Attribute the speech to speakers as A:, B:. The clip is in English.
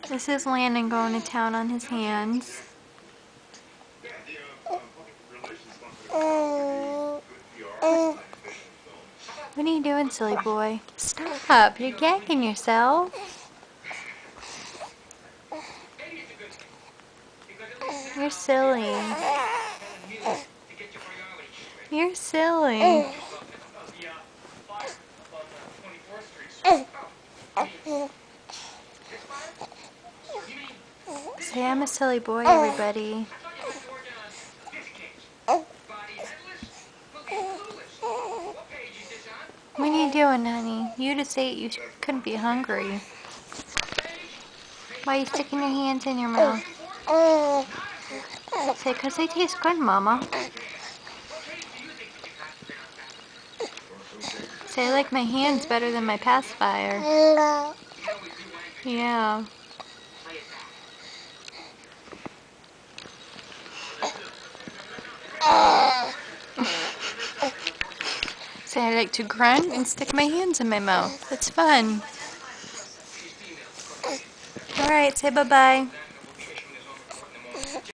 A: This is Landon going to town on his hands. What are you doing, silly boy? Stop! You're gagging yourself. You're silly. You're silly. Say I'm a silly boy, everybody. What are you doing, honey? You just ate. You couldn't be hungry. Why are you sticking your hands in your mouth? Say, 'cause they taste good, Mama. Say, I like my hands better than my pacifier. Yeah. Say, I like to grunt and stick my hands in my mouth. It's fun. Alright, say bye-bye.